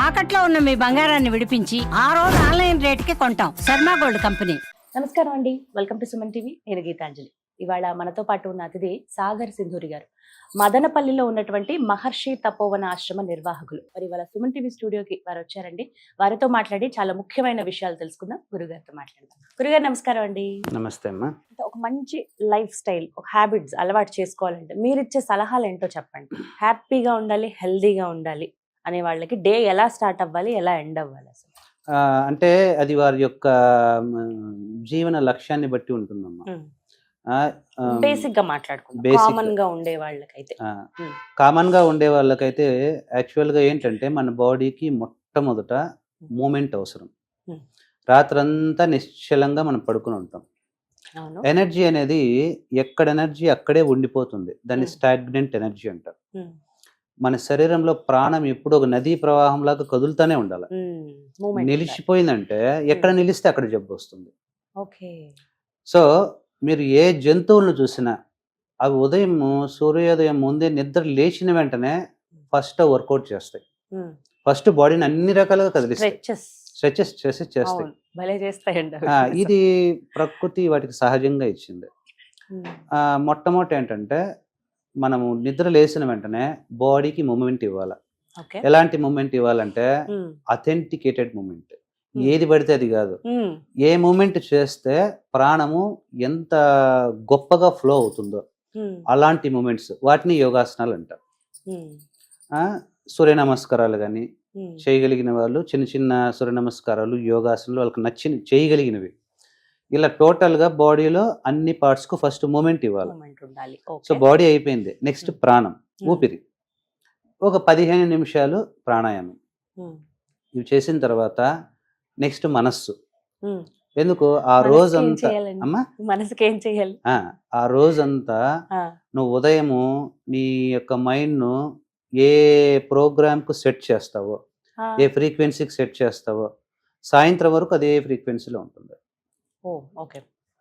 తాకట్లో ఉన్న మీ బంగారాన్ని విడిపించి ఆ రోజు ఆన్లైన్ రేటుకి కొంటాం. Sharma gold company. నమస్కారం అండి, వెల్కమ్ టు సుమన్ టీవీ. నేను గీతాంజలి. ఇవాళ మనతో పాటు ఉన్న అతిథి సాగర్ సింధూరి గారు, మదనపల్లిలో ఉన్నటువంటి మహర్షి తపోవన ఆశ్రమ నిర్వాహకులు. మరి వాళ్ళ సుమన్ టీవీ స్టూడియోకి వారు వచ్చారండి. వారితో మాట్లాడి చాలా ముఖ్యమైన విషయాలు తెలుసుకుందాం. గురుగారితో మాట్లాడదాం. గురుగారు నమస్కారం అండి. నమస్తే అమ్మా. ఒక మంచి లైఫ్ స్టైల్, ఒక హ్యాబిట్స్ అలవాటు చేసుకోవాలంటే మీరు ఇచ్చే సలహాలు ఏంటో చెప్పండి. హ్యాపీగా ఉండాలి, హెల్దీగా ఉండాలి అనే వాళ్ళకి డే ఎలా స్టార్ట్ అవ్వాలి, ఎలా ఎండ్ అవ్వాలి అసలు? అంటే అది వారి యొక్క జీవన లక్ష్యాన్ని బట్టి ఉంటుందమ్మా. బేసిక్ గా మాట్లాడుకుందాం. కామన్ గా ఉండే వాళ్ళకైతే కామన్ గా ఉండే వాళ్ళకైతే యాక్చువల్ గా ఏంటంటే మన బాడీకి మొట్టమొదట మూమెంట్ అవసరం. రాత్రంతా నిశ్చలంగా మనం పడుకుని ఉంటాం. ఎనర్జీ అనేది ఎక్కడ ఎనర్జీ అక్కడే ఉండిపోతుంది. దాన్ని స్టాగ్నెంట్ ఎనర్జీ అంటారు. మన శరీరంలో ప్రాణం ఎప్పుడు ఒక నదీ ప్రవాహం లాగా కదులుతూనే ఉండాలి. నిలిచిపోయిందంటే ఎక్కడ నిలిస్తే అక్కడ జబ్బు వస్తుంది. సో మీరు ఏ జంతువులను చూసినా అవి ఉదయం సూర్యోదయం ముందే నిద్ర లేచిన వెంటనే ఫస్ట్ వర్కౌట్ చేస్తాయి. ఫస్ట్ బాడీని అన్ని రకాలుగా కదిలిస్తాయి, స్ట్రెచెస్ చేస్తాయి. ఇది ప్రకృతి వాటికి సహజంగా ఇచ్చింది. మొట్టమొదటి ఏంటంటే మనము నిద్ర లేచిన వెంటనే బాడీకి మూమెంట్ ఇవ్వాలి. ఎలాంటి మూమెంట్ ఇవ్వాలంటే అథెంటికేటెడ్ మూమెంట్. ఏది పడితే అది కాదు. ఏ మూమెంట్ చేస్తే ప్రాణము ఎంత గొప్పగా ఫ్లో అవుతుందో అలాంటి మూమెంట్స్, వాటిని యోగాసనాలు అంటారు. సూర్య నమస్కారాలు కానీ చేయగలిగిన వాళ్ళు చిన్న చిన్న సూర్య నమస్కారాలు, యోగాసనాలు వాళ్ళకి నచ్చిన చేయగలిగినవి. ఇలా టోటల్ గా బాడీలో అన్ని పార్ట్స్ కు ఫస్ట్ మూమెంట్ ఇవ్వాలి. సో బాడీ అయిపోయింది. నెక్స్ట్ ప్రాణం, ఊపిరి. ఒక 15 నిమిషాలు ప్రాణాయామం. ఇవి చేసిన తర్వాత నెక్స్ట్ మనస్సు. ఎందుకు ఆ రోజంతా అమ్మా మనసుకి ఏం చేయాలి? ఆ రోజంతా నువ్వు ఉదయము నీ యొక్క మైండ్ ను ఏ ప్రోగ్రామ్ కు సెట్ చేస్తావో, ఏ ఫ్రీక్వెన్సీకి సెట్ చేస్తావో, సాయంత్రం వరకు అదే ఫ్రీక్వెన్సీలో ఉంటుంది.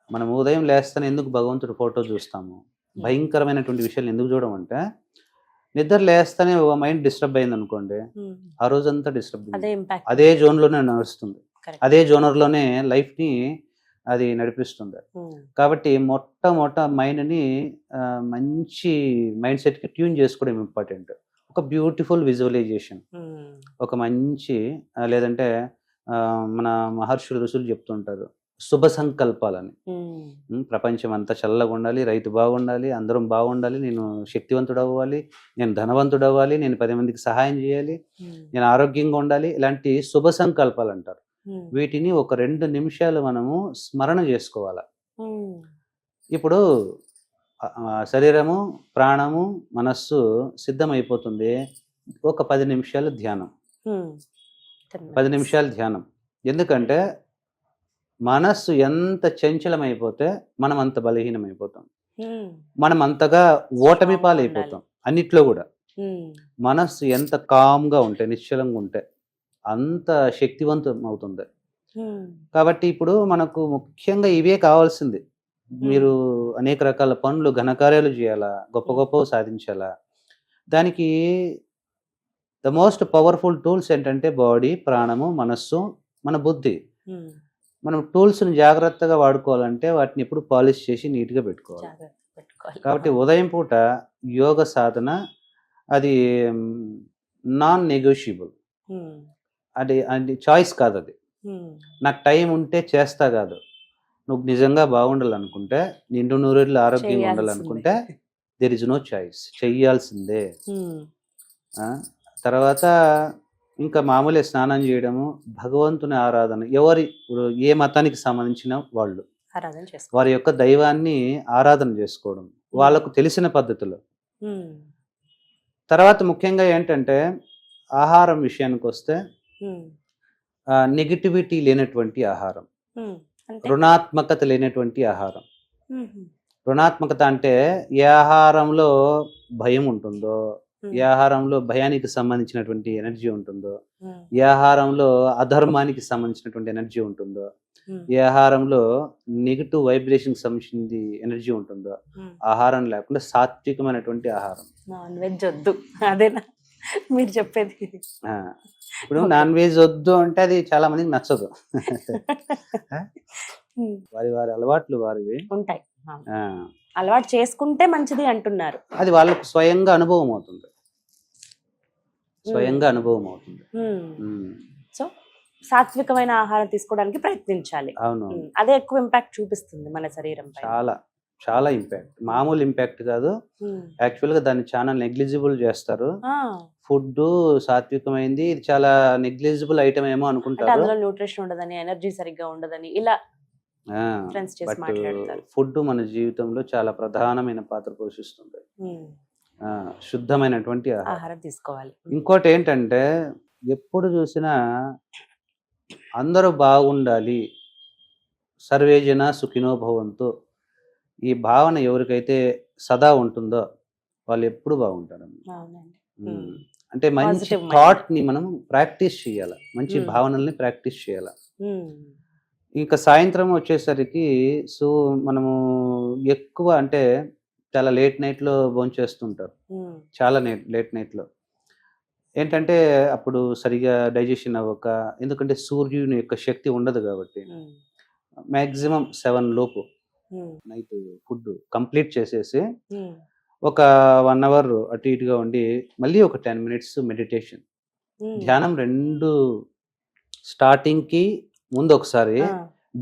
మనం ఉదయం లేస్తానే ఎందుకు భగవంతుడి ఫోటో చూస్తాము? భయంకరమైనటువంటి విషయాలు ఎందుకు చూడమంటే, నిద్ర లేస్తానే ఒక మైండ్ డిస్టర్బ్ అయింది అనుకోండి, ఆ రోజంతా డిస్టర్బ్ అదే జోన్ లోనే నడుస్తుంది, అదే జోనర్ లోనే లైఫ్ ని అది నడిపిస్తుంది. కాబట్టి మొట్టమొదట మైండ్ ని మంచి మైండ్ సెట్ కి ట్యూన్ చేసుకోవడం ఇంపార్టెంట్. ఒక బ్యూటిఫుల్ విజువలైజేషన్, ఒక మంచి లేదంటే మన మహర్షులు ఋషులు చెప్తుంటారు శుభ సంకల్పాలని. ప్రపంచం అంతా చల్లగా ఉండాలి, రైతు బాగుండాలి, అందరం బాగుండాలి, నేను శక్తివంతుడు అవ్వాలి, నేను ధనవంతుడు అవ్వాలి, నేను 10 మందికి సహాయం చేయాలి, నేను ఆరోగ్యంగా ఉండాలి, ఇలాంటి శుభ సంకల్పాలు అంటారు. వీటిని ఒక 2 నిమిషాలు మనము స్మరణ చేసుకోవాలి. ఇప్పుడు శరీరము, ప్రాణము, మనస్సు సిద్ధమైపోతుంది. ఒక 10 నిమిషాలు ధ్యానం. 10 నిమిషాలు ధ్యానం. ఎందుకంటే మనస్సు ఎంత చంచలమైపోతే మనం అంత బలహీనమైపోతాం, మనం అంతగా ఓటమి పాలైపోతాం. అన్నిట్లో కూడా మనస్సు ఎంత కామ్గా ఉంటే, నిశ్చలంగా ఉంటే అంత శక్తివంతం అవుతుంది. కాబట్టి ఇప్పుడు మనకు ముఖ్యంగా ఇవే కావాల్సింది. మీరు అనేక రకాల పనులు, ఘనకార్యాలు చేయాలా, గొప్ప గొప్ప సాధించాలా, దానికి ద మోస్ట్ పవర్ఫుల్ టూల్స్ ఏంటంటే బాడీ, ప్రాణము, మనస్సు, మన బుద్ధి. మనం టూల్స్ని జాగ్రత్తగా వాడుకోవాలంటే వాటిని ఎప్పుడు పాలిష్ చేసి నీట్గా పెట్టుకోవాలి. కాబట్టి ఉదయం పూట యోగ సాధన అది నాన్ నెగోషియబుల్. అది చాయిస్ కాదు. అది నాకు టైం ఉంటే చేస్తా కాదు. నువ్వు నిజంగా బాగుండాలనుకుంటే, నిండు నూరేళ్ళు ఆరోగ్యంగా ఉండాలనుకుంటే దెర్ ఇస్ నో చాయిస్, చెయ్యాల్సిందే. తర్వాత ఇంకా మామూలే స్నానం చేయడము, భగవంతుని ఆరాధన. ఇప్పుడు ఏ మతానికి సంబంధించిన వాళ్ళు వారి యొక్క దైవాన్ని ఆరాధన చేసుకోవడం వాళ్ళకు తెలిసిన పద్ధతిలో. తర్వాత ముఖ్యంగా ఏంటంటే ఆహారం విషయానికి వస్తే నెగిటివిటీ లేనటువంటి ఆహారం, రుణాత్మకత లేనటువంటి ఆహారం. రుణాత్మకత అంటే ఏ ఆహారంలో భయం ఉంటుందో, ఏ ఆహారంలో భయానికి సంబంధించినటువంటి ఎనర్జీ ఉంటుందో, ఏ ఆహారంలో అధర్మానికి సంబంధించినటువంటి ఎనర్జీ ఉంటుందో, ఏ ఆహారంలో నెగిటివ్ వైబ్రేషన్ సంబంధించింది ఎనర్జీ ఉంటుందో, ఆహారం లేకుండా సాత్వికమైనటువంటి ఆహారం. నాన్ వెజ్ వద్దు, అదేనా? మీరు చెప్పేది. ఆ, ఇప్పుడు నాన్ వెజ్ వద్దు అంటే అది చాలా మందికి నచ్చదు. ఉమ్, వారి వారి అలవాట్లు వారివి. ఉంటాయి. ఆ, అలవాటు చేసుకుంటే మంచిది అంటున్నారు. అది వాళ్ళకు స్వయంగా అనుభవం అవుతుంది. స్వయంగా అనుభవం అవుతుంది. ఉమ్, సో సాత్వికమైన ఆహారం తీసుకోవడానికి ప్రయత్నించాలి. అవును, అదే ఎక్కువ ఇంపాక్ట్ చూపిస్తుంది మన శరీరం పైన. చాలా చాలా ఇంపాక్ట్, మామూలు ఇంపాక్ట్ కాదు. యాక్చువల్ గా దాన్ని చాలా నెగ్లిజిబుల్ చేస్తారు. ఫుడ్ సాత్వికమైంది, ఇది చాలా నెగ్లిజిబుల్ ఐటమ్ ఏమో అంటే అనుకుంటారు. అందులో న్యూట్రిషన్ ఉండదని, ఎనర్జీ సరిగ్గా ఉండదని ఇలా ఫ్రెండ్స్ చేసి బట్ మాట్లాడతారు. ఫుడ్ మన జీవితంలో చాలా ప్రధానమైన పాత్ర పోషిస్తుంది. శుద్ధమైనటువంటి ఆహారం. ఆహారం తీసుకోవాలి. ఇంకోటి ఏంటంటే ఎప్పుడు చూసినా అందరూ బాగుండాలి, సర్వేజన సుఖినో భవంతు, ఈ భావన ఎవరికైతే సదా ఉంటుందో వాళ్ళు ఎప్పుడు బాగుంటారు. అవునండి. అంటే మంచి Positive mind. థాట్ ని మనం ప్రాక్టీస్ చేయాలి, మంచి భావనల్ని ప్రాక్టీస్ చేయాలి. ఇంకా సాయంత్రం వచ్చేసరికి సో మనము ఎక్కువ అంటే చాలా లేట్ నైట్ లో భోంచేస్తుంటారు, చాలా లేట్ నైట్ లో. ఏంటంటే అప్పుడు సరిగా డైజెషన్ అవ్వక, ఎందుకంటే సూర్యుని యొక్క శక్తి ఉండదు కాబట్టి మాక్సిమం 7 లోపు నైట్ ఫుడ్ కంప్లీట్ చేసేసి ఒక 1 అవర్ అటు ఇటుగా ఉండి మళ్ళీ ఒక 10 మినిట్స్ మెడిటేషన్, ధ్యానం, 2 స్టార్టింగ్ కి ముందు ఒకసారి,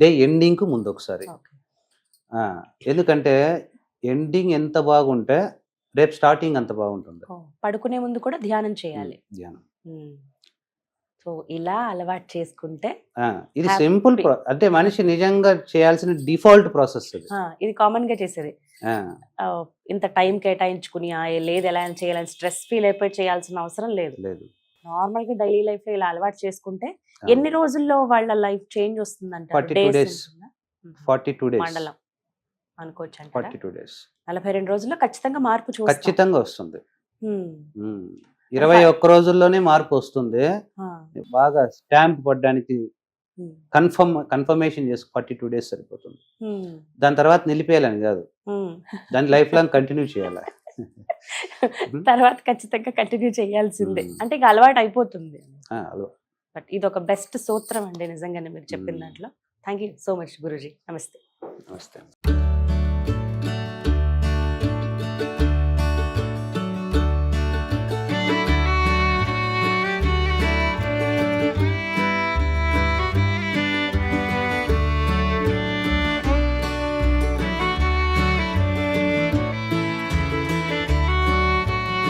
డే ఎండింగ్ కు ముందు ఒకసారి. ఎందుకంటే ఎండింగ్ ఎంత బాగుంటే రేపు స్టార్టింగ్ అంత బాగుంటుంది. పడుకునే ముందు కూడా ధ్యానం చేయాలి. ధ్యానం సో ఇలా అలవాటు చేసుకుంటే ఇది సింపుల్, అంటే మనిషి నిజంగా చేయాల్సిన డిఫాల్ట్ ప్రాసెస్ అది. ఇది కామన్ గా చేసేది. ఇంత టైం కేటాయించుకుని లేదు ఎలా చేయాలని స్ట్రెస్ ఫీల్ అయిపోయి చేయాల్సిన అవసరం లేదు. నార్మల్ గా డైలీ లైఫ్ లో ఇలా అలవాటు చేసుకుంటే ఎన్ని రోజుల్లో వాళ్ళ లైఫ్ చేంజ్ వస్తుందంటే 42 days. 42 days మండలం అనుకోవచ్చు. 42 days 42 రోజుల్లో ఖచ్చితంగా మార్పు చూస్తాం. ఖచ్చితంగా వస్తుంది. 21 రోజుల్లోనే మార్పు వస్తుంది. బాగా స్టాంప్ పడడానికి కన్ఫర్మేషన్ చేసి 42 days సరిపోతుంది. దాని తర్వాత నిలిపేయాలని కాదు, దాని లైఫ్ లాంగ్ కంటిన్యూ చేయాలి. తర్వాత ఖచ్చితంగా కంటిన్యూ చేయాల్సిందే, అంటే ఇక అలవాటు అయిపోతుంది. బట్ ఇది ఒక బెస్ట్ సూత్రం అండి నిజంగానే మీరు చెప్పిన దాంట్లో. Thank you so much Guruji. నమస్తే. నమస్తే.